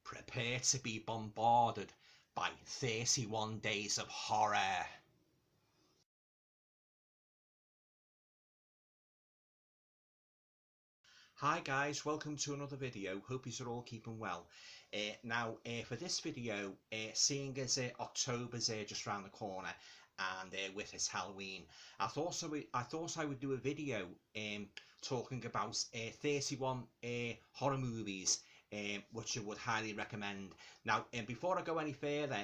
Prepare to be bombarded by 31 days of horror. Hi guys, welcome to another video. Hope you're all keeping well. For this video, seeing as October's just around the corner, and with his Halloween, I thought I would do a video talking about 31 horror movies which I would highly recommend. Now, before I go any further,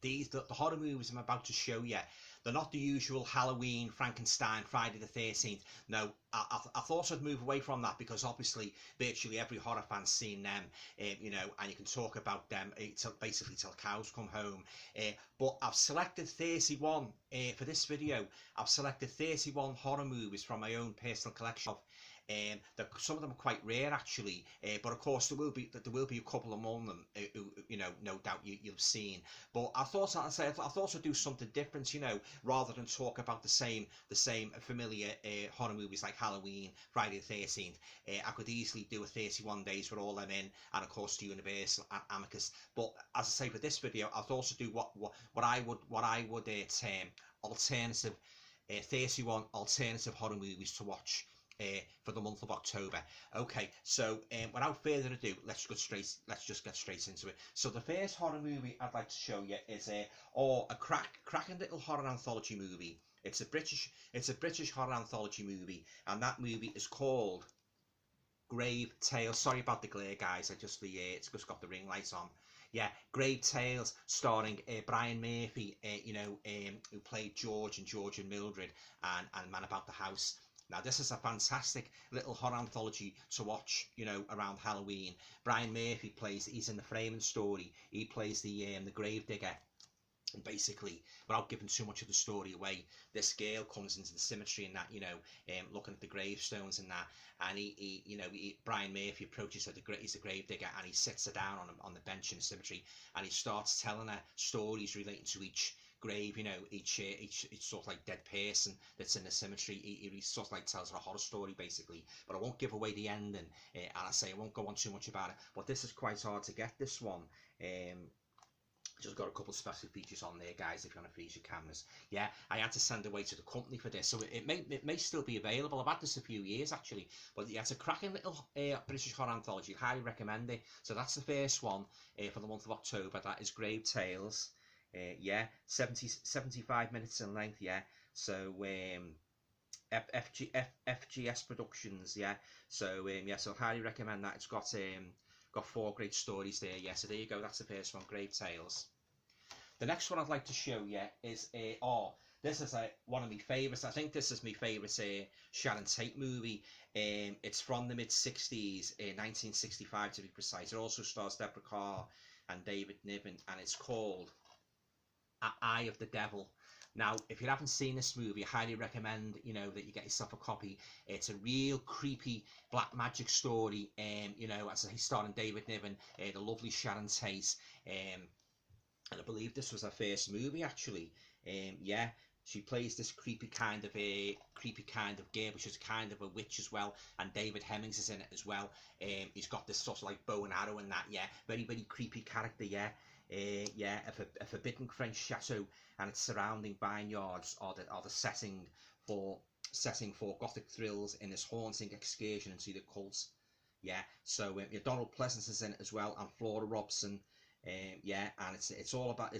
the horror movies I'm about to show you, they're not the usual Halloween, Frankenstein, Friday the 13th. No, I thought I'd move away from that, because obviously virtually every horror fan's seen them, you know, and you can talk about them basically till cows come home. But I've selected 31 for this video. I've selected 31 horror movies from my own personal collection of. Some of them are quite rare actually, but of course there will be a couple among them who, you know, no doubt you've seen. But I thought I'd do something different, you know, rather than talk about the same familiar horror movies like Halloween, Friday the 13th. I could easily do a 31 days with all them in, and of course the Universal Amicus. But as I say, for this video, I'd also do what I would term alternative 31 alternative horror movies to watch for the month of October. Okay, so without further ado, let's just get straight into it. So the first horror movie I'd like to show you is a cracking little horror anthology movie. It's a British horror anthology movie, and that movie is called Grave Tales. Sorry about the glare, guys. It's just got the ring lights on. Yeah, Grave Tales, starring Brian Murphy, you know, who played George and Mildred, and Man About the House. Now, this is a fantastic little horror anthology to watch, you know, around Halloween. Brian Murphy he's in the framing story. He plays the grave digger. And basically, without giving too much of the story away, this girl comes into the cemetery and that, you know, looking at the gravestones and that, and Brian Murphy approaches her. He's the grave digger, and he sits her down on the bench in the cemetery, and he starts telling her stories relating to each grave, you know, each sort of like dead person that's in the cemetery. He sort of like tells her a horror story basically, but I won't give away the ending, and I won't go on too much about it. But this is quite hard to get, this one. Just got a couple of special features on there, guys, if you want to freeze your cameras. Yeah, I had to send away to the company for this, so it may still be available. I've had this a few years actually, but yeah, it's a cracking little British horror anthology. Highly recommend it. So that's the first one for the month of October. That is Grave Tales. Yeah, 75 minutes in length. Yeah, so FGS Productions. Yeah, so yeah, so highly recommend that. It's got 4 great stories there. Yeah, so there you go. That's the first one, Grave Tales. The next one I'd like to show you is this is one of my favourites. I think this is my favourite Sharon Tate movie. It's from the mid-60s, 1965 to be precise. It also stars Deborah Carr and David Niven, and it's called Eye of the Devil. Now, if you haven't seen this movie, I highly recommend, you know, that you get yourself a copy. It's a real creepy black magic story, you know, as he's starring David Niven, the lovely Sharon Tate, and I believe this was her first movie actually. Yeah, she plays this creepy kind of girl, which is kind of a witch as well, and David Hemmings is in it as well. He's got this sort of like bow and arrow and that. Yeah, very creepy character. Yeah. Yeah, a forbidden French chateau and its surrounding vineyards are the setting for gothic thrills in this haunting excursion into the cult. Yeah, so Donald Pleasance is in it as well, and Flora Robson. Yeah, and it's all about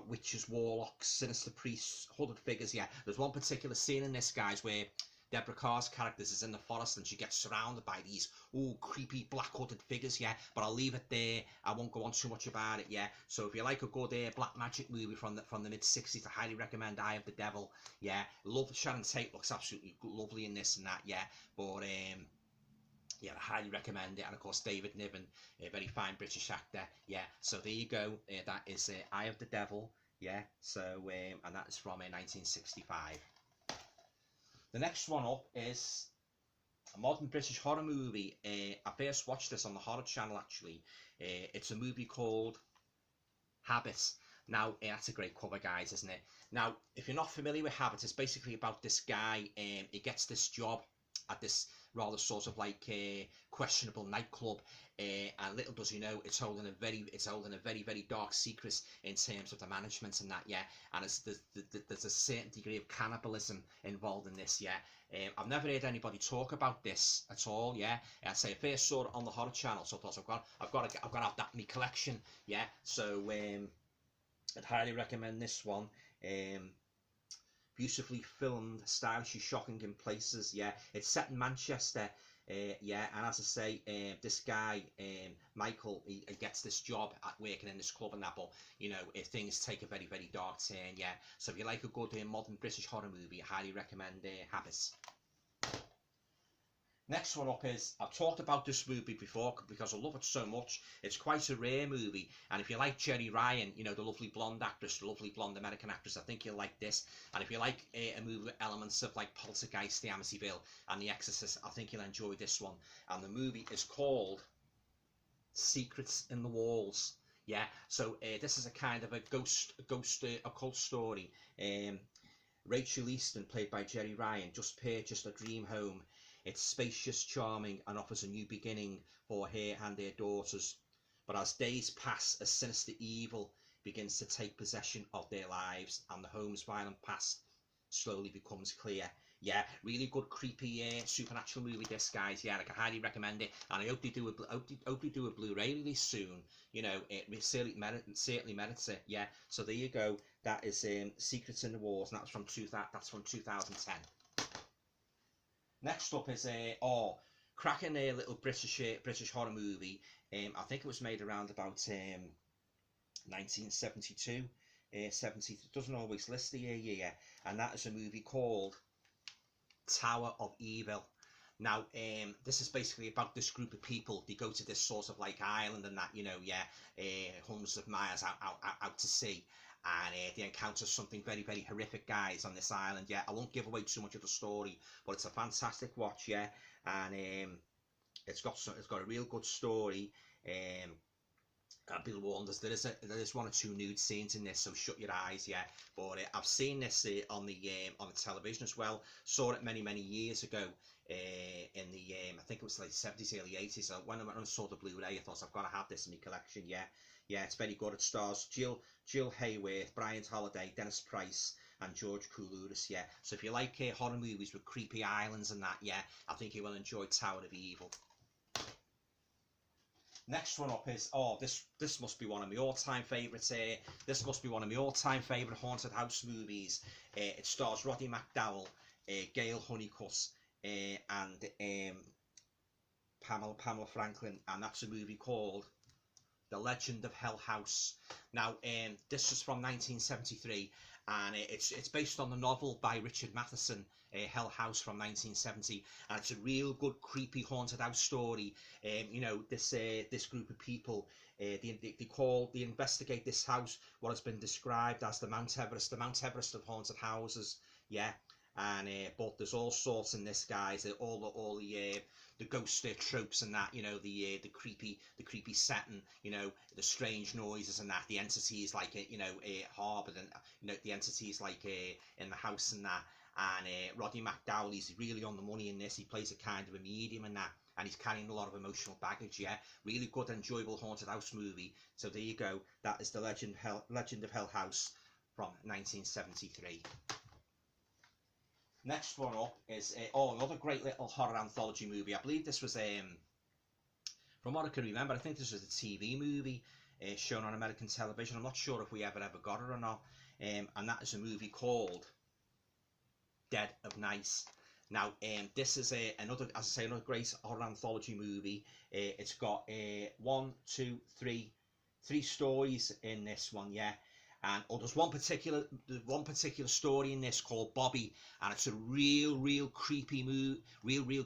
witches, warlocks, sinister priests, hooded figures. Yeah, there's one particular scene in this, guys, where Deborah Carr's character is in the forest and she gets surrounded by these creepy black hooded figures. Yeah, but I'll leave it there. I won't go on too much about it. Yeah, so if you like a good black magic movie from the mid-60s, I highly recommend Eye of the Devil. Yeah, love Sharon Tate, looks absolutely lovely in this and that. Yeah, but yeah, I highly recommend it. And of course, David Niven, a very fine British actor. Yeah, so there you go. That is Eye of the Devil. Yeah, so and that is from 1965. The next one up is a modern British horror movie. I first watched this on the Horror Channel actually. It's a movie called Habit. Now, that's a great cover, guys, isn't it? Now, if you're not familiar with Habit, it's basically about this guy. He gets this job at this rather sort of like a questionable nightclub, and little does he know, it's holding a very dark secret in terms of the management and that, yeah. And there's a certain degree of cannibalism involved in this, yeah. I've never heard anybody talk about this at all, yeah. I say I first saw it on the Horror Channel, so I thought I've got to have that in my collection, yeah. So I'd highly recommend this one. Beautifully filmed, stylishly shocking in places, yeah. It's set in Manchester, yeah. And as I say, this guy, Michael, he gets this job at working in this club and that, but you know, if things take a very dark turn, yeah. So if you like a good modern British horror movie, I highly recommend Habits. Next one up is, I've talked about this movie before because I love it so much. It's quite a rare movie, and if you like Jeri Ryan, you know, the lovely blonde actress, the lovely blonde American actress, I think you'll like this. And if you like a movie with elements of like Poltergeist, The Amityville, and The Exorcist, I think you'll enjoy this one. And the movie is called Secrets in the Walls. Yeah, so this is a kind of a ghost occult story. Rachel Easton, played by Jeri Ryan, just purchased a dream home. It's spacious, charming, and offers a new beginning for her and their daughters. But as days pass, a sinister evil begins to take possession of their lives, and the home's violent past slowly becomes clear. Yeah, really good, creepy, supernatural movie, this, guys. Yeah, I can highly recommend it, and I hope they do a Blu-ray release soon. You know, it certainly merits it. Yeah, so there you go. That is Secrets in the Walls, and that's from 2010. Next up is cracking a little British horror movie. I think it was made around about 1972, 70. It doesn't always list the year, and that is a movie called Tower of Evil. Now, this is basically about this group of people. They go to this sort of like island and that, you know, yeah, hundreds of miles out to sea. And they encounter something very horrific, guys, on this island. Yeah, I won't give away too much of the story, but it's a fantastic watch, yeah. And it's got a real good story. I'll be warned, there is one or two nude scenes in this, so shut your eyes, yeah. But I've seen this on the television as well. Saw it many years ago. In the I think it was like 70s, early 80s. So when I saw the Blu-ray, I thought I've got to have this in my collection. Yeah, it's very good. It stars Jill Hayworth, Brian Holiday, Dennis Price, and George Coulouris. Yeah, so if you like horror movies with creepy islands and that, yeah, I think you will enjoy Tower of Evil. Next one up is, this must be one of my all-time favourites. This must be one of my all-time favourite haunted house movies. It stars Roddy McDowall, Gail Honeycutt, and Pamela Franklin, and that's a movie called The Legend of Hell House. Now, this is from 1973, and it's based on the novel by Richard Matheson, Hell House, from 1970, and it's a real good creepy haunted house story. You know, this group of people, they investigate this house, what has been described as the Mount Everest of haunted houses. Yeah. And but there's all sorts in this, guys. All the ghost tropes and that, you know, the creepy setting, you know, the strange noises and that, the entities like harboured, and you know, the entities like in the house and that. And Roddy McDowall, he's really on the money in this. He plays a kind of a medium in that, and he's carrying a lot of emotional baggage. Yeah, really good, enjoyable haunted house movie. So there you go. That is The Legend of Hell House from 1973. Next one up is another great little horror anthology movie. I believe this was from what I can remember, I think this was a TV movie shown on American television. I'm not sure if we ever got it or not. And that is a movie called Dead of Night. Now, this is another great horror anthology movie. It's got three stories in this one, yeah. And there's one particular story in this called Bobby, and it's a real creepy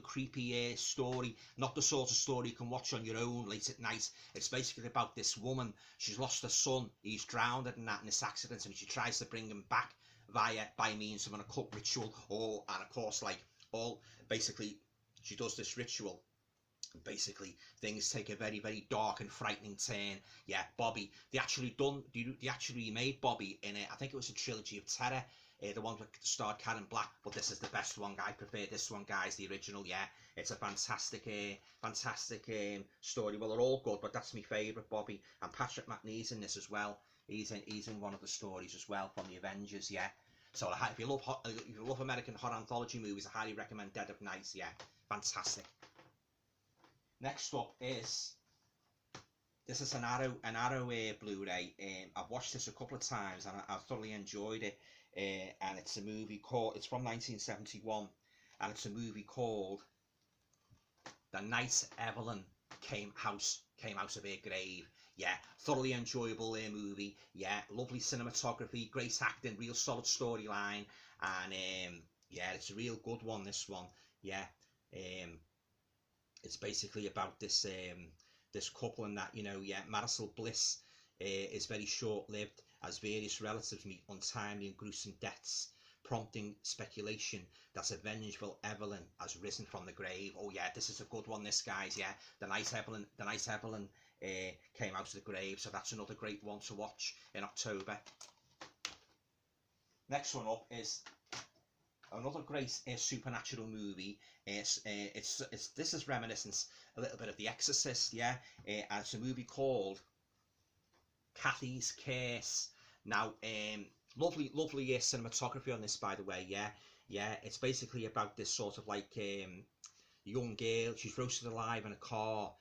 creepy story. Not the sort of story you can watch on your own late at night. It's basically about this woman. She's lost her son. He's drowned in this accident, and she tries to bring him back by means of an occult ritual. And of course, basically, she does this ritual. Basically, things take a very dark and frightening turn. Yeah, Bobby. They actually made Bobby in I think it was a trilogy of terror the one that starred Karen Black, but this is the best one. I prefer this one, guys, the original. Yeah, it's a fantastic story. Well, they're all good, but that's my favourite, Bobby. And Patrick McNee's in this as well. He's in one of the stories as well from the Avengers. Yeah. So if you love American horror anthology movies, I highly recommend Dead of Night. Yeah, fantastic. Next up is, this is an Arrow Blu-ray. I've watched this a couple of times and I thoroughly enjoyed it. And it's a movie called, it's from 1971, and it's a movie called The Nice Evelyn Came Out of Her Grave. Yeah, thoroughly enjoyable movie. Yeah, lovely cinematography, great acting, real solid storyline, and yeah, it's a real good one, this one. Yeah, it's basically about this this couple, and that, you know, yeah, marital bliss is very short-lived as various relatives meet untimely and gruesome deaths, prompting speculation that a vengeful Evelyn has risen from the grave. Oh yeah, this is a good one, this, guys. Yeah, the Nice Evelyn came out of the grave, so that's another great one to watch in October. Next one up is another great supernatural movie. This is reminiscent a little bit of The Exorcist. Yeah, and it's a movie called Cathys Case. Now, lovely cinematography on this, by the way. Yeah, it's basically about this sort of like young girl. She's roasted alive in a car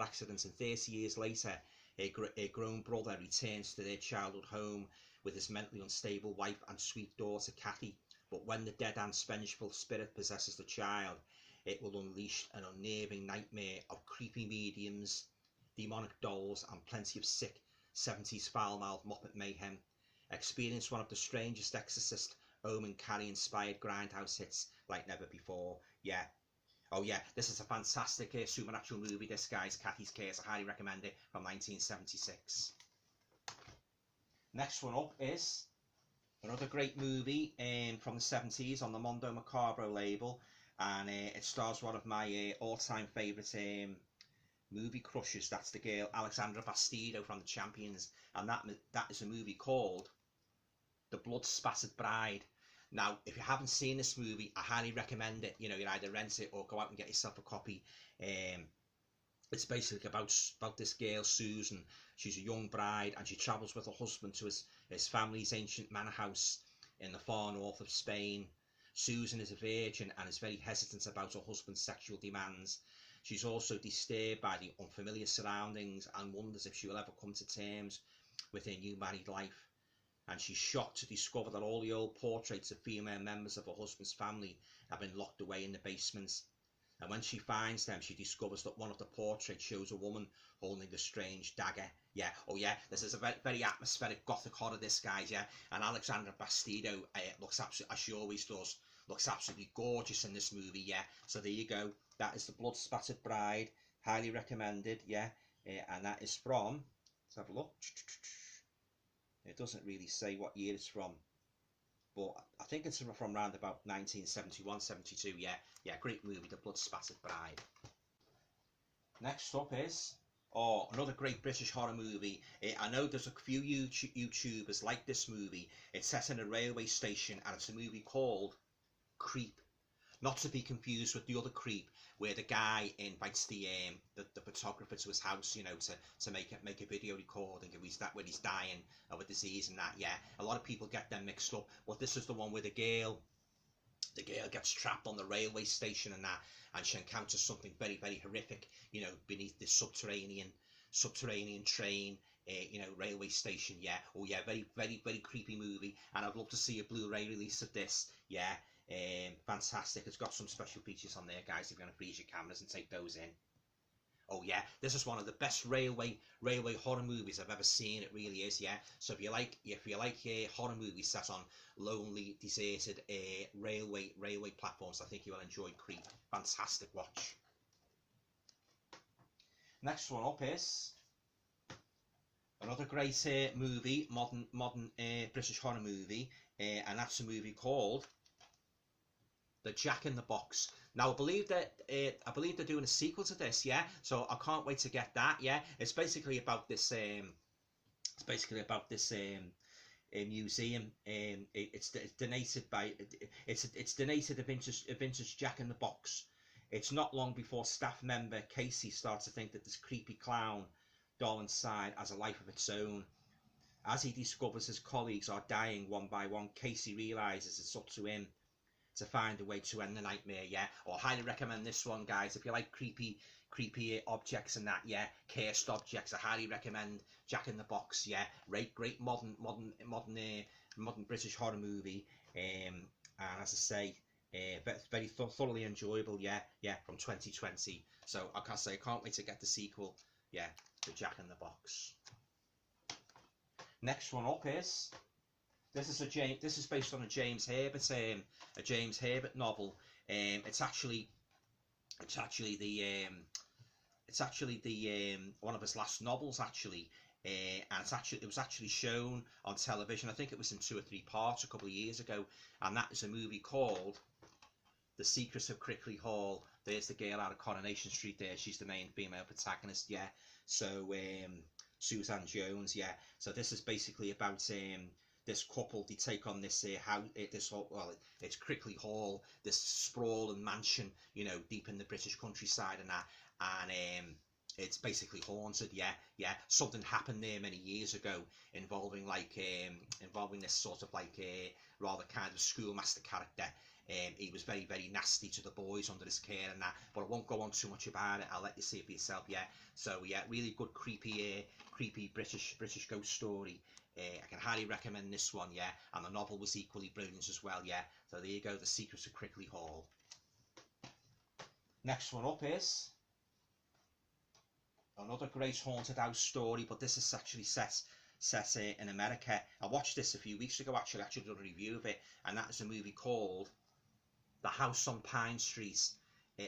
accident, and 30 years later, her grown brother returns to their childhood home with his mentally unstable wife and sweet daughter Cathy. But when the dead and vengeful spirit possesses the child, it will unleash an unnerving nightmare of creepy mediums, demonic dolls, and plenty of sick 70s foul-mouthed Muppet mayhem. Experience one of the strangest Exorcist, Omen, Carrie-inspired grindhouse hits like never before. Yeah. Oh yeah, this is a fantastic supernatural movie, this, guys, Cathys Case. I highly recommend it, from 1976. Next one up is another great movie from the 70s on the Mondo Macabro label, and it stars one of my all-time favourite movie crushes. That's the girl Alexandra Bastido from The Champions, and that is a movie called The Bloodsplattered Bride. Now, if you haven't seen this movie, I highly recommend it. You know, you either rent it or go out and get yourself a copy. It's basically about this girl Susan. She's a young bride, and she travels with her husband to his family's ancient manor house in the far north of Spain. Susan is a virgin and is very hesitant about her husband's sexual demands. She's also disturbed by the unfamiliar surroundings and wonders if she will ever come to terms with her new married life. And she's shocked to discover that all the old portraits of female members of her husband's family have been locked away in the basement. And when she finds them, she discovers that one of the portraits shows a woman holding a strange dagger. Yeah, oh yeah, this is a very, very atmospheric gothic horror, this, guys, yeah. And Alexandra Bastido looks absolutely, as she always does, looks absolutely gorgeous in this movie, yeah. So there you go. That is The Bloodsplattered Bride. Highly recommended, yeah. And that is from, let's have a look. It doesn't really say what year it's from, but I think it's from around about 1971, 72, yeah. Yeah, great movie, The Bloodsplattered Bride. Next up is, another great British horror movie. I know there's a few YouTubers like this movie. It's set in a railway station, and it's a movie called Creep. Not to be confused with the other Creep, where the guy invites the photographer to his house, you know, to make a video recording when he's dying of a disease and that. Yeah, a lot of people get them mixed up. But this is the one where the girl gets trapped on the railway station and that, and she encounters something very, very horrific, you know, beneath this subterranean train, you know, railway station. Yeah, oh yeah, very, very, very creepy movie, and I'd love to see a Blu-ray release of this. Yeah. Fantastic. It's got some special features on there, guys, if you're going to freeze your cameras and take those in. Oh yeah, this is one of the best railway horror movies I've ever seen. It really is, yeah. So if you like horror movies set on lonely, deserted railway platforms, I think you will enjoy Creep. Fantastic watch. Next one up is another great movie, modern British horror movie, and that's a movie called The Jack in the Box. Now I believe they're doing a sequel to this, yeah. So I can't wait to get that, yeah. It's basically about this museum. It's donated by it's donated a vintage Jack in the Box. It's not long before staff member Casey starts to think that this creepy clown doll inside has a life of its own. As he discovers his colleagues are dying one by one, Casey realizes it's up to him to find a way to end the nightmare. Yeah, or highly recommend this one, guys, if you like creepy objects and that. Yeah, cursed objects. I highly recommend Jack in the Box. Yeah, great modern British horror movie. And as I say, very thoroughly enjoyable. Yeah, from 2020. So I can't wait to get the sequel. Yeah, to Jack in the Box. Next one up is this is based on a James Herbert novel. It's actually the one of his last novels actually, and it was actually shown on television. I think it was in 2 or 3 parts a couple of years ago, and that is a movie called The Secrets of Crickley Hall. There's the girl out of Coronation Street there. She's the main female protagonist. Yeah, so Suzanne Jones. Yeah, so this is basically about this couple. They take on this house, it's Crickley Hall, this sprawling mansion, you know, deep in the British countryside and that, and it's basically haunted. Yeah, something happened there many years ago involving this sort of rather kind of schoolmaster character. He was very nasty to the boys under his care and that, but I won't go on too much about it. I'll let you see it for yourself. Yeah, so yeah, really good creepy British ghost story. I can highly recommend this one. Yeah, and the novel was equally brilliant as well. Yeah, so there you go, The Secrets of Crickley Hall. Next one up is another great haunted house story, but this is actually set in America. I watched this a few weeks ago. Actually done a review of it, and that is a movie called The House on Pine Street.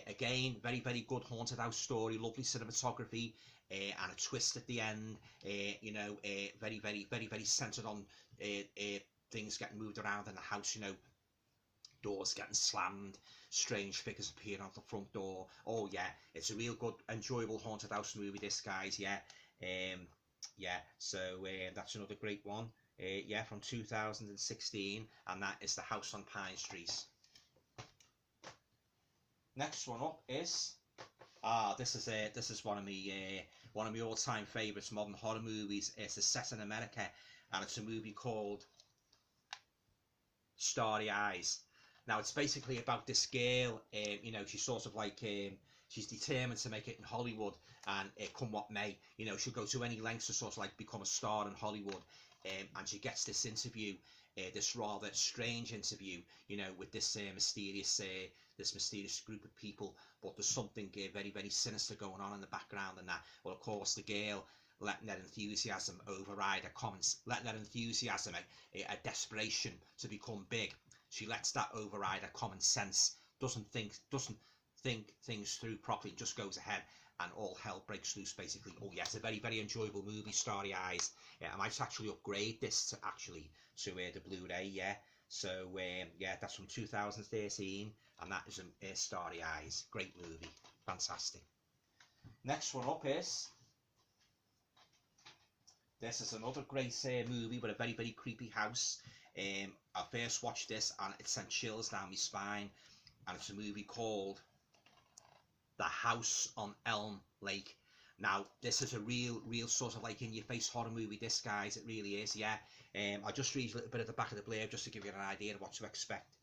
Again, very good haunted house story, lovely cinematography, and a twist at the end. You know, very centered on things getting moved around in the house. You know, doors getting slammed, strange figures appearing on the front door. Oh yeah, it's a real good, enjoyable haunted house movie, this, guys. Yeah, yeah. So that's another great one. Yeah, from 2016, and that is The House on Pine Street. Next one up is this is one of my all-time favorites, modern horror movies. It's set in America, and it's a movie called Starry Eyes. Now it's basically about this girl. You know, she's sort of she's determined to make it in Hollywood, and come what may, you know, she'll go to any lengths to sort of become a star in Hollywood. And she gets this interview, this rather strange interview, you know, with this mysterious group of people. But there's something very sinister going on in the background and that. Well, of course, the girl, letting her enthusiasm override her comments, letting her enthusiasm, a desperation to become big. She lets that override her common sense. Doesn't think things through properly. Just goes ahead, and all hell breaks loose, basically. Oh yeah, it's a very enjoyable movie, Starry Eyes. Yeah, I might actually upgrade this to the Blu-ray. Yeah, so yeah, that's from 2013, and that is Starry Eyes. Great movie, fantastic. Next one up is this is another great movie with a very creepy house. I first watched this and it sent chills down my spine, and it's a movie called The House on Elm Lake. Now this is a real sort of in-your-face horror movie, this, guys. It really is. Yeah. I'll just read a little bit at the back of the blurb just to give you an idea of what to expect.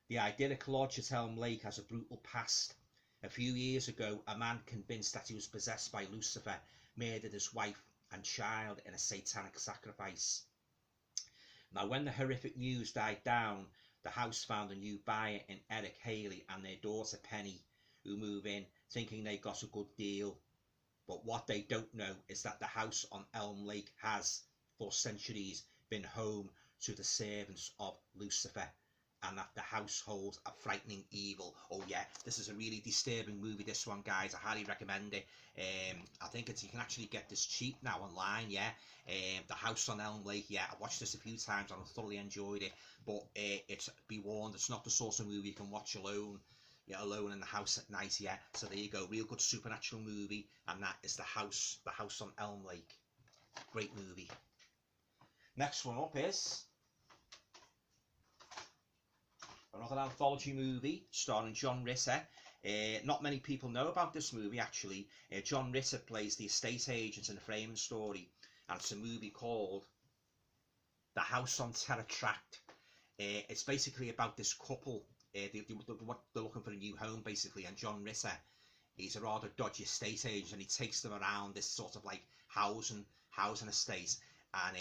The idyllic lodge at Elm Lake has a brutal past. A few years ago, a man convinced that he was possessed by Lucifer murdered his wife and child in a satanic sacrifice. Now, when the horrific news died down, the house found a new buyer in Eric Haley and their daughter Penny, who move in thinking they got a good deal. But what they don't know is that the house on Elm Lake has, for centuries, been home to the servants of Lucifer, and that the house holds a frightening evil. Oh yeah, this is a really disturbing movie, this one, guys. I highly recommend it. I think you can actually get this cheap now online. Yeah, The House on Elm Lake. Yeah, I watched this a few times and I thoroughly enjoyed it. But it's, be warned, it's not the sort of movie you can watch alone. Yeah, alone in the house at night. Yeah, so there you go, real good supernatural movie, and that is The House on Elm Lake. Great movie. Next one up is another anthology movie starring John Ritter. Not many people know about this movie actually. John Ritter plays the estate agent in the framing story, and it's a movie called The House on Terror Tract. It's basically about this couple. They're looking for a new home basically, and John Ritter, he's a rather dodgy estate agent, and he takes them around this sort of like housing estate, and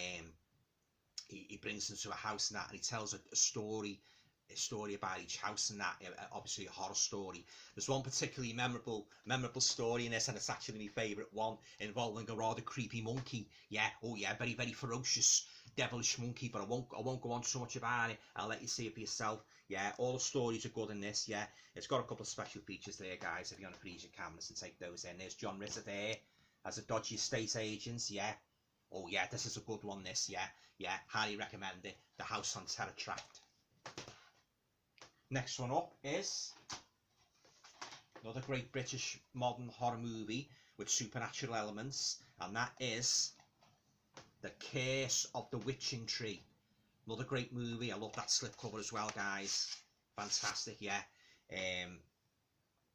he brings them to a house and that, and he tells a story about each house and that, obviously a horror story. There's one particularly memorable story in this, and it's actually my favourite one, involving a rather creepy monkey. Yeah, oh yeah, very, very ferocious, devilish monkey, but I won't go on so much about it. I'll let you see it for yourself. Yeah, all the stories are good in this. Yeah, it's got a couple of special features there, guys, if you want to freeze your cameras and take those in. There's John Ritter there as a dodgy estate agent. Yeah, oh yeah, this is a good one, this. Yeah, highly recommend it. The House on Terror Tract. Next one up is another great British modern horror movie with supernatural elements, and that is The Curse of the Witching Tree. Another great movie. I love that slipcover as well, guys. Fantastic, yeah.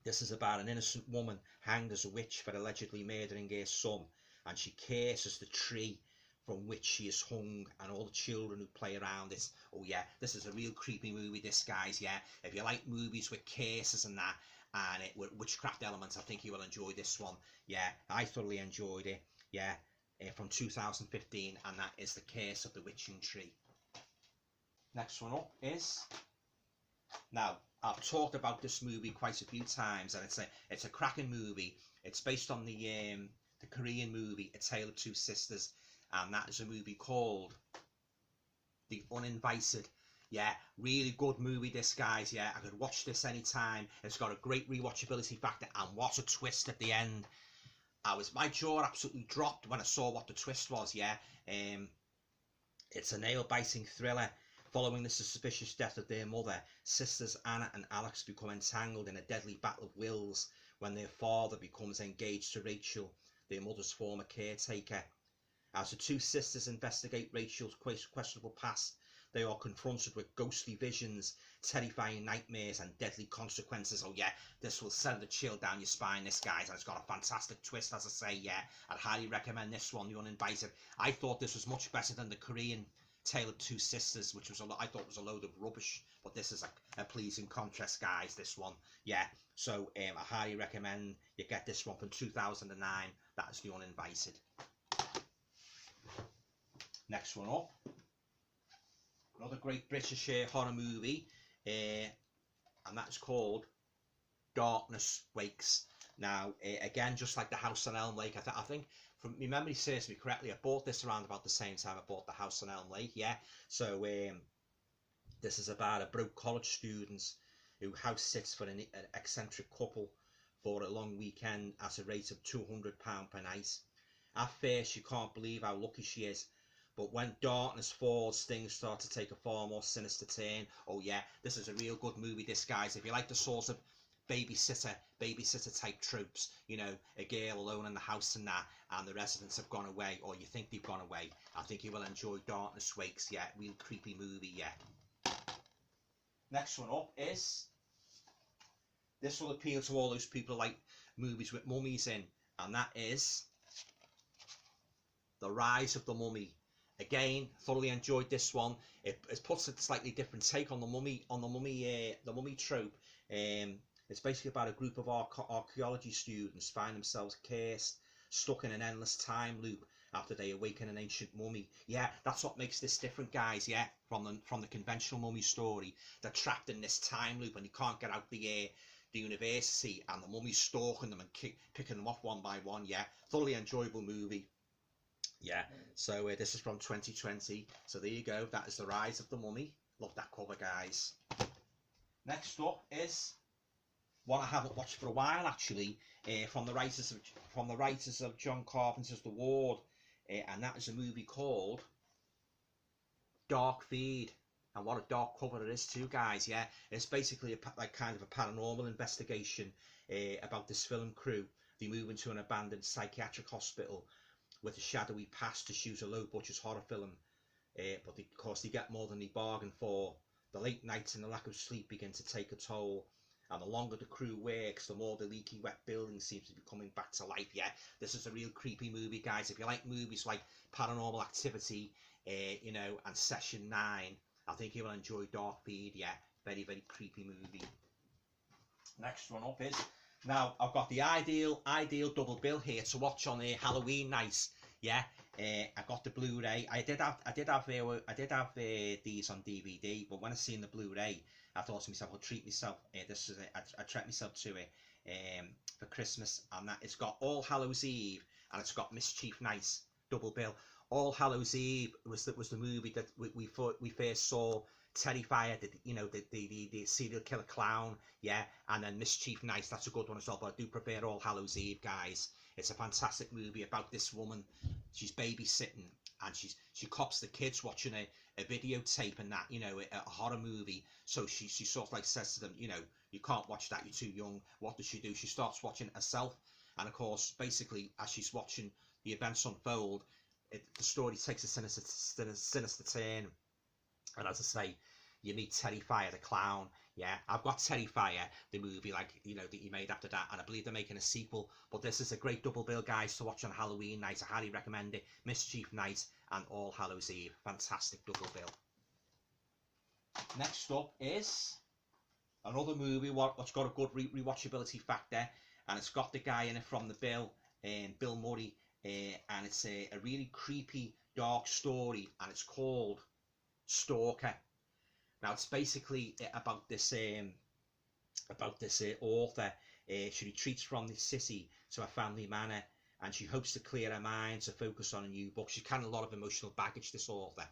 This is about an innocent woman hanged as a witch for allegedly murdering her son, and she curses the tree from which she is hung and all the children who play around it. Oh yeah, this is a real creepy movie, this, guys. Yeah, if you like movies with curses and that, and with witchcraft elements, I think you will enjoy this one. Yeah, I thoroughly enjoyed it. Yeah, from 2015, and that is The Curse of the Witching Tree. Next one up is, now I've talked about this movie quite a few times, and it's a cracking movie. It's based on the Korean movie A Tale of Two Sisters, and that is a movie called The Uninvited. Yeah, really good movie, this, guys. Yeah, I could watch this anytime. It's got a great rewatchability factor, and what a twist at the end. My jaw absolutely dropped when I saw what the twist was. Yeah, it's a nail-biting thriller. Following the suspicious death of their mother, sisters Anna and Alex become entangled in a deadly battle of wills when their father becomes engaged to Rachel, their mother's former caretaker. As the two sisters investigate Rachel's questionable past, they are confronted with ghostly visions, terrifying nightmares, and deadly consequences. Oh yeah, this will send a chill down your spine, this, guys, and it's got a fantastic twist, as I say. Yeah, I'd highly recommend this one, The Uninvited. I thought this was much better than the Korean Tale of Two Sisters, which was I thought was a load of rubbish, but this is a pleasing contrast, guys, this one. Yeah, so I highly recommend you get this one from 2009. That is The Uninvited. Next one up, another great British horror movie, and that's called Darkness Wakes. Now, again, just like The House on Elm Lake, I think, from my memory serves me correctly, I bought this around about the same time I bought The House on Elm Lake. Yeah, so this is about a broke college student who house sits for an eccentric couple for a long weekend at a rate of £200 per night. At first, she can't believe how lucky she is, but when darkness falls, things start to take a far more sinister turn. Oh yeah, this is a real good movie, this, guys. If you like the sort of babysitter type tropes, you know, a girl alone in the house and that, and the residents have gone away, or you think they've gone away, I think you will enjoy Darkness Wakes. Yeah, real creepy movie. Yeah. Next one up is, this will appeal to all those people who like movies with mummies in, and that is The Rise of the Mummy. Again, thoroughly enjoyed this one. It puts a slightly different take on the mummy trope. It's basically about a group of archaeology students find themselves cursed, stuck in an endless time loop after they awaken an ancient mummy. Yeah, that's what makes this different, guys. Yeah, from the conventional mummy story. They're trapped in this time loop and they can't get out the university, and the mummy's stalking them and picking them off one by one. Yeah, thoroughly enjoyable movie. Yeah, so this is from 2020. So there you go. That is The Rise of the Mummy. Love that cover, guys. Next up is one I haven't watched for a while, actually, from the writers of John Carpenter's The Ward, and that is a movie called Dark Feed. And what a dark cover it is too, guys. Yeah, it's basically like kind of a paranormal investigation about this film crew. They move into an abandoned psychiatric hospital with a shadowy past to shoot a low-budget horror film but of course they get more than they bargain for. The late nights and the lack of sleep begin to take a toll, and the longer the crew works, the more the leaky wet building seems to be coming back to life. Yeah, this is a real creepy movie, guys. If you like movies like Paranormal Activity, you know, and Session 9, I think you will enjoy Dark Feed. Yeah, very, very creepy movie. Next one up is, now I've got the ideal double bill here to watch on Halloween night. Yeah, I got the Blu-ray. I did have these on DVD, but when I seen the Blu-ray, I thought to myself, I'll treat myself. This is I treat myself to it for Christmas, and that it's got All Hallows Eve and it's got Mischief Night double bill. All Hallows Eve was the movie that we first saw Terrifier, the serial killer clown, yeah, and then Mischief Night, that's a good one as well, but I do prefer All Hallows Eve, guys. It's a fantastic movie about this woman. She's babysitting and she cops the kids watching a videotape and that, you know, a horror movie. So she sort of like says to them, you know, you can't watch that, you're too young. What does she do? She starts watching herself, and of course, basically, as she's watching the events unfold, the story takes a sinister turn. And as I say, you meet Terrifier the clown. Yeah, I've got Terrifier, the movie, like, you know, that he made after that, and I believe they're making a sequel. But this is a great double bill, guys, to watch on Halloween night. I highly recommend it. Mischief Night and All Hallows Eve. Fantastic double bill. Next up is another movie what's got a good rewatchability factor, and it's got the guy in it from the Bill, Bill Murray, and it's a really creepy, dark story, and it's called Stalker. Now it's basically about this author. She retreats from the city to a family manor, and she hopes to clear her mind to focus on a new book. She's carrying a lot of emotional baggage, this author.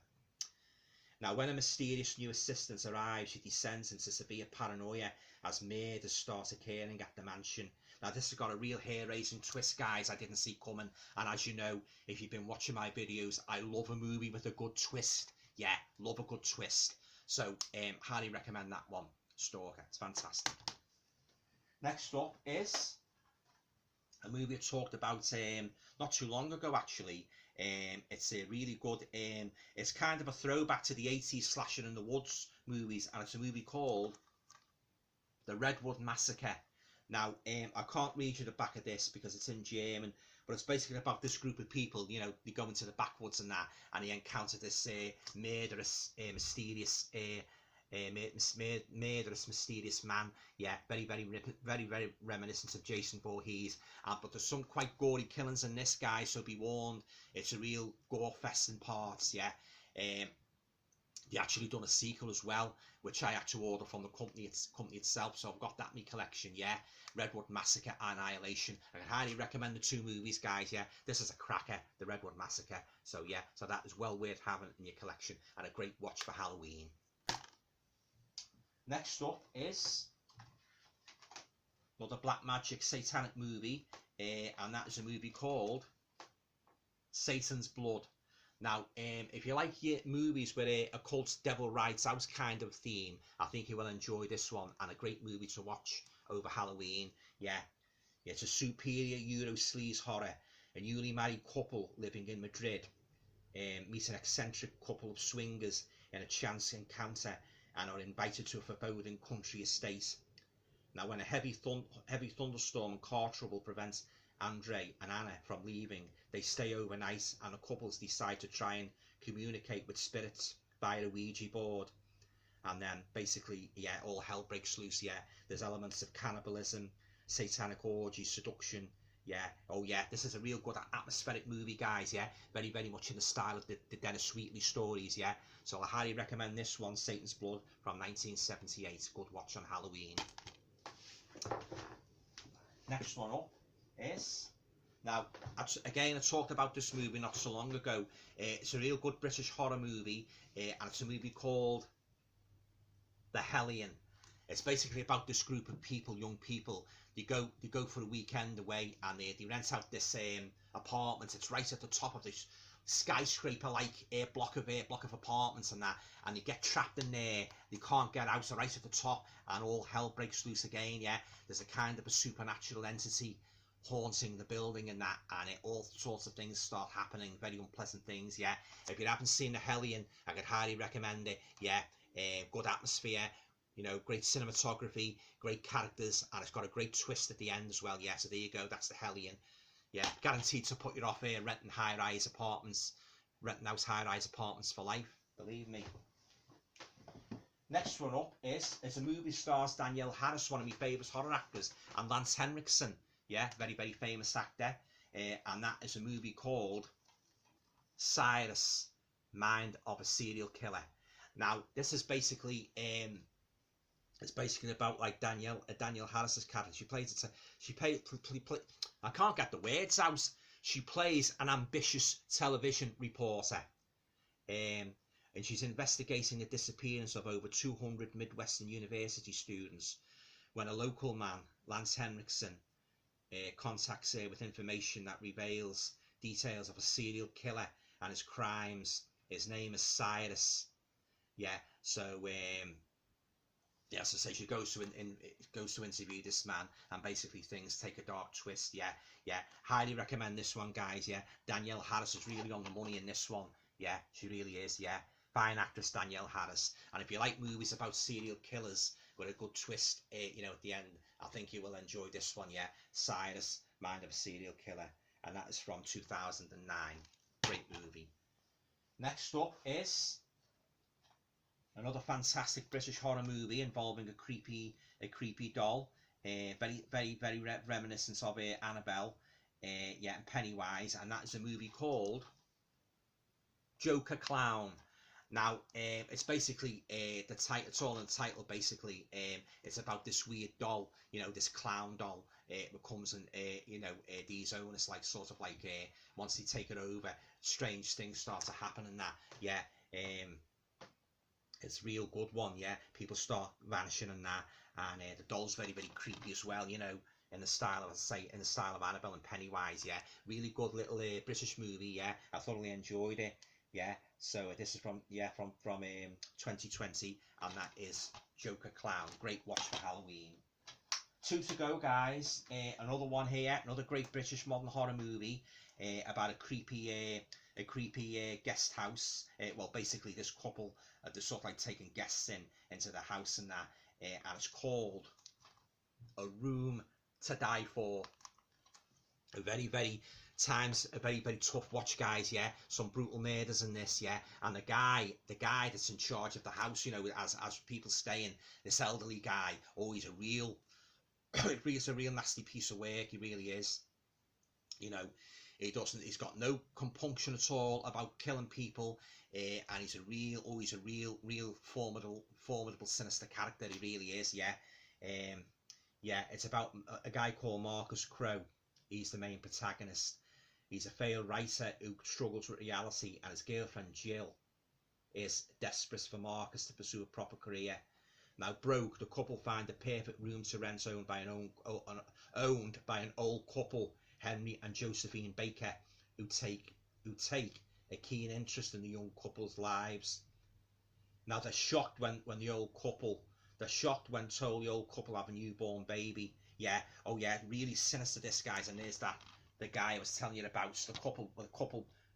Now, when a mysterious new assistant arrives, she descends into severe paranoia as murders start occurring at the mansion. Now, this has got a real hair-raising twist, guys, I didn't see coming. And as you know, if you've been watching my videos, I love a movie with a good twist. Yeah, love a good twist. So, highly recommend that one, Stalker. It's fantastic. Next up is a movie I talked about not too long ago, actually. It's a really good, it's kind of a throwback to the 80s slasher in the woods movies, and it's a movie called The Redwood Massacre. Now, I can't read you the back of this because it's in German, but it's basically about this group of people, you know, they go into the backwoods and that, and they encounter this murderous, mysterious mysterious man. Yeah, very reminiscent of Jason Voorhees. But there's some quite gory killings in this, guy, so be warned. It's a real gore fest in parts. Yeah. They actually done a sequel as well, which I had to order from the company itself, so I've got that in my collection. Yeah, Redwood Massacre, Annihilation. I can highly recommend the two movies, guys. Yeah, this is a cracker, the Redwood Massacre. So yeah, so that is well worth having in your collection, and a great watch for Halloween. Next up is another black magic satanic movie, and that is a movie called Satan's Blood. Now, if you like your movies with a occult devil rides out kind of theme, I think you will enjoy this one, and a great movie to watch over Halloween. Yeah, it's a superior Euro sleaze horror. A newly married couple living in Madrid meet an eccentric couple of swingers in a chance encounter and are invited to a foreboding country estate. Now, when a heavy thunderstorm and car trouble prevents Andre and Anna from leaving, they stay overnight, and the couples decide to try and communicate with spirits via a Ouija board. And then basically, yeah, all hell breaks loose. Yeah, there's elements of cannibalism, satanic orgies, seduction. Yeah, oh yeah, this is a real good atmospheric movie, guys. Yeah, very much in the style of the Dennis Wheatley stories. Yeah, so I highly recommend this one, Satan's Blood, from 1978. Good watch on Halloween. Next one up is, now again, I talked about this movie not so long ago. It's a real good British horror movie, and it's a movie called The Hellion. It's basically about this group of people, young people. They go for a weekend away, and they rent out this apartment. It's right at the top of this skyscraper-like block of apartments and that, and they get trapped in there. They can't get out. So right at the top, and all hell breaks loose again. Yeah, there's a kind of a supernatural entity haunting the building and that, and all sorts of things start happening, very unpleasant things. Yeah, if you haven't seen the Hellion, I could highly recommend it. Yeah, good atmosphere, you know, great cinematography, great characters, and it's got a great twist at the end as well. Yeah, so there you go, that's the Hellion. Yeah, guaranteed to put you off here renting high-rise apartments, renting out high-rise apartments for life, believe me. Next one up is a movie stars Danielle Harris, one of my favourite horror actors, and Lance Henriksen. Yeah, very, very famous actor. And that is a movie called Cyrus, Mind of a Serial Killer. Now, this is basically it's basically about like Danielle Harris's character. I can't get the words out. She plays an ambitious television reporter. And she's investigating the disappearance of over 200 Midwestern University students when a local man, Lance Henriksen, contacts her with information that reveals details of a serial killer and his crimes. His name is Cyrus. Yeah, so yeah, so say she goes to interview this man, and basically things take a dark twist. Yeah, highly recommend this one, guys. Yeah, Danielle Harris is really on the money in this one. Yeah, she really is. Yeah, fine actress Danielle Harris. And if you like movies about serial killers with a good twist, you know, at the end, I think you will enjoy this one. Yeah, Cyrus, Mind of a Serial Killer, and that is from 2009. Great movie. Next up is another fantastic British horror movie involving a creepy doll, very reminiscent of Annabelle, yeah, and Pennywise, and that is a movie called Joker Clown. Now, it's basically the title. It's all in the title. Basically, it's about this weird doll, you know, this clown doll. It becomes you know, these owners, like, sort of like, once they take it over, strange things start to happen and that. Yeah, it's a real good one. Yeah, people start vanishing and that, and the doll's very creepy as well. You know, in the style of, in the style of Annabelle and Pennywise. Yeah, really good little British movie. Yeah, I thoroughly enjoyed it. Yeah, so this is from 2020, and that is Joker Clown. Great watch for Halloween. 2 to go, guys. Another one here, another great British modern horror movie about a creepy guest house. Well, basically this couple, they're sort of like taking guests into the house and that, and it's called A Room to Die For. A very tough watch, guys. Yeah, some brutal murders in this. Yeah, and the guy that's in charge of the house, you know, as people staying, this elderly guy, oh, he's a real he's a real nasty piece of work. He really is. You know, he's got no compunction at all about killing people, and he's a real formidable sinister character. He really is. Yeah, yeah, it's about a guy called Marcus Crowe. He's the main protagonist. He's a failed writer who struggles with reality, and his girlfriend Jill is desperate for Marcus to pursue a proper career. Now, broke, the couple find the perfect room to rent, owned by an old couple, Henry and Josephine Baker, who take a keen interest in the young couple's lives. Now, they're shocked when told the old couple have a newborn baby. Yeah, oh yeah, really sinister, this, guys. And there's the guy I was telling you about, the couple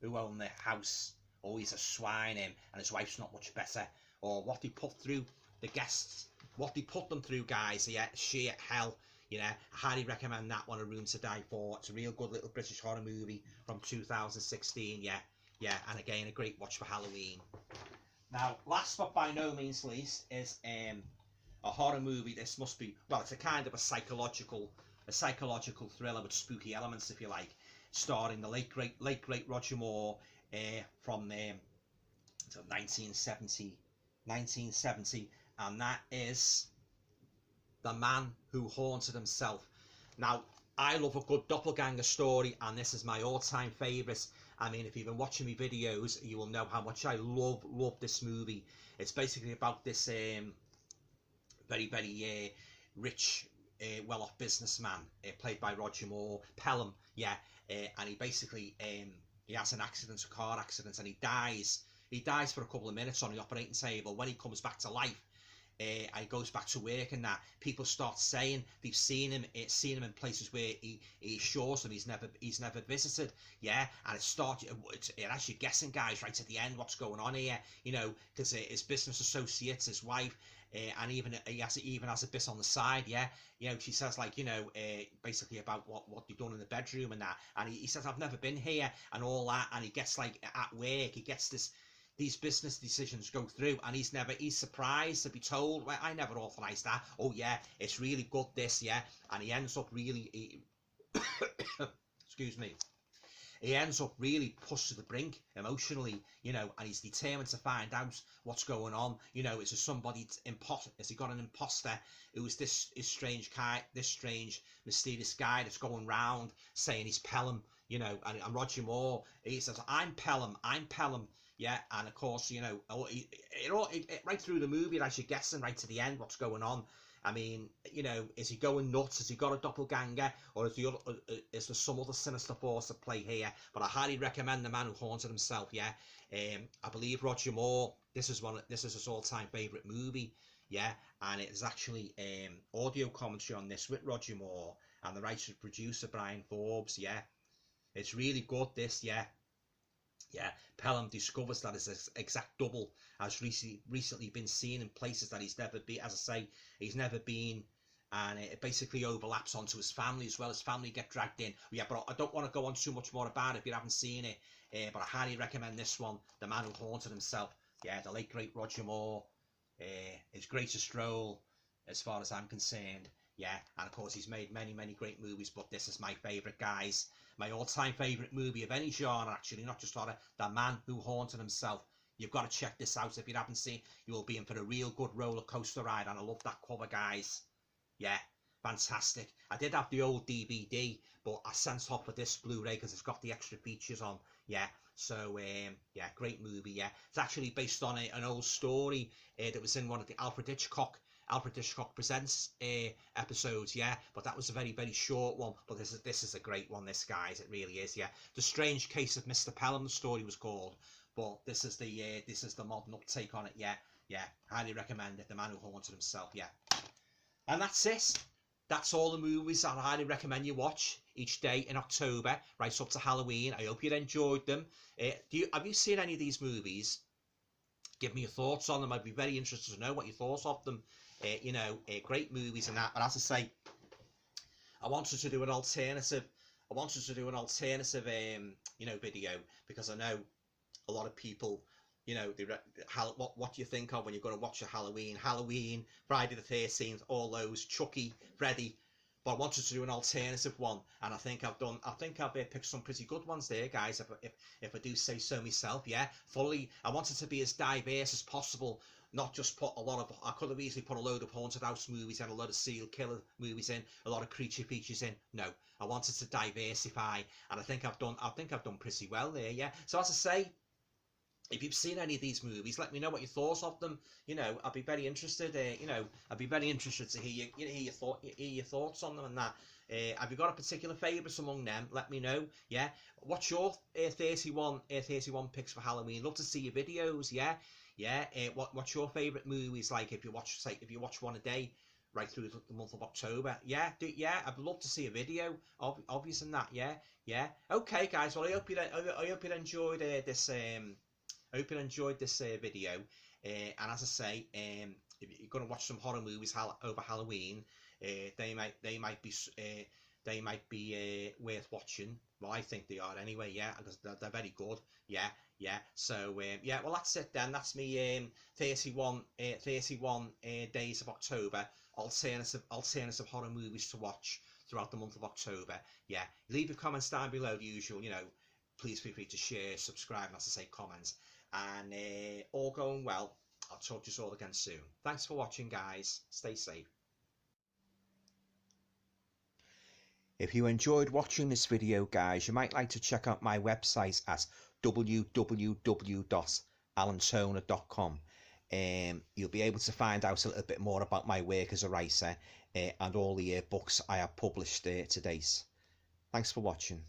who own the house. Oh, he's a swine, him, and his wife's not much better. Or what they put through the guests, what they put them through, guys. Yeah, sheer hell. You know, I highly recommend that one, A Room to Die For. It's a real good little British horror movie from 2016. Yeah, and again, a great watch for Halloween. Now, last but by no means least is a horror movie. This must be, well, it's a kind of a psychological thriller with spooky elements, if you like, starring the late great Roger Moore, from 1970, and that is The Man Who Haunted Himself. Now, I love a good doppelganger story, and this is my all-time favourite. I mean, if you've been watching me videos, you will know how much I love this movie. It's basically about this very rich, well-off businessman, played by Roger Moore, Pelham, yeah, and he basically he has an accident, a car accident, and he dies for a couple of minutes on the operating table. When he comes back to life, and he goes back to work, and that people start saying they've seen him in places where he assures them he's never visited. Yeah, and it has you guessing, guys, right at the end what's going on here. You know, because his business associates, his wife, and even he has a bit on the side. Yeah, you know, she says, like, you know, basically about what they've done in the bedroom and that, and he says, I've never been here and all that, and he gets, like, at work, he gets these business decisions go through, and he's surprised to be told, well, I never authorised that. Oh yeah, it's really good, this. Yeah, and he ends up really excuse me, he ends up really pushed to the brink emotionally, you know, and he's determined to find out what's going on. You know, is there somebody has he got an imposter who's this strange mysterious guy that's going round saying he's Pelham, you know, and Roger Moore, he says, I'm Pelham. Yeah, and of course, you know, right through the movie, as you're guessing right to the end what's going on. I mean, you know, is he going nuts? Has he got a doppelganger, or is there some other sinister force at play here? But I highly recommend The Man Who Haunted Himself. Yeah, I believe Roger Moore. This is his all-time favourite movie. Yeah, and it is actually audio commentary on this with Roger Moore and the writer producer Brian Forbes. Yeah, it's really good. This, yeah. Yeah, Pelham discovers that his exact double has recently been seen in places that he's never been. As I say, he's never been, and it basically overlaps onto his family as well. His family get dragged in. Yeah, but I don't want to go on too much more about it if you haven't seen it. But I highly recommend this one, The Man Who Haunted Himself. Yeah, the late great Roger Moore. His greatest role, as far as I'm concerned. Yeah, and of course he's made many great movies, but this is my favourite, guys. My all-time favourite movie of any genre, actually, not just horror. The Man Who Haunted Himself. You've got to check this out. If you haven't seen, you will be in for a real good roller coaster ride, and I love that cover, guys. Yeah, fantastic. I did have the old DVD, but I sent off for this Blu-ray because it's got the extra features on. Yeah, so yeah, great movie. Yeah, it's actually based on an old story that was in one of the Alfred Hitchcock Presents episodes. Yeah, but that was a very short one. But this is a great one, this, guys. It really is. Yeah, The Strange Case of Mr. Pelham, the story was called. But this is the modern uptake on it. Yeah, highly recommend it. The Man Who Haunted Himself. Yeah, and that's it. That's all the movies that I highly recommend you watch each day in October, right up to Halloween. I hope you enjoyed them. Have you seen any of these movies? Give me your thoughts on them. I'd be very interested to know what you thought of them. You know, great movies and that. But as I say, I wanted to do an alternative. You know, video, because I know a lot of people, you know, what do you think of when you're going to watch a Halloween, Friday the 13th, all those, Chucky, Freddy. But I wanted to do an alternative one, and I think I've picked some pretty good ones there, guys. If I do say so myself, yeah. I wanted to be as diverse as possible. Not just put a lot of. I could have easily put a load of haunted house movies and a lot of serial killer movies in, a lot of creature features in. No, I wanted to diversify, and I think I've done pretty well there. Yeah. So as I say, if you've seen any of these movies, let me know what you thought of them. You know, I'd be very interested. You know, I'd be very interested to hear your thoughts on them and that. Have you got a particular favourites among them? Let me know. Yeah. What's your 31 picks for Halloween? Love to see your videos. Yeah. Yeah. What's your favourite movies like? If you watch one a day, right through the month of October. Yeah. I'd love to see a video of you and that. Yeah. Yeah. Okay, guys. Well, I hope you enjoyed this. I hope you enjoyed this video, and as I say, if you're going to watch some horror movies over Halloween, they might be worth watching. Well, I think they are anyway. Yeah, because they're very good. Yeah. So yeah, well, that's it then. That's me 31 days of October, alternative horror movies to watch throughout the month of October. Yeah, leave your comments down below, the usual. You know, please feel free to share, subscribe, and as I say, comments. And all going well. I'll talk to you all again soon. Thanks for watching, guys. Stay safe. If you enjoyed watching this video, guys, you might like to check out my website at www.alantoner.com. You'll be able to find out a little bit more about my work as a writer and all the books I have published to date. Thanks for watching.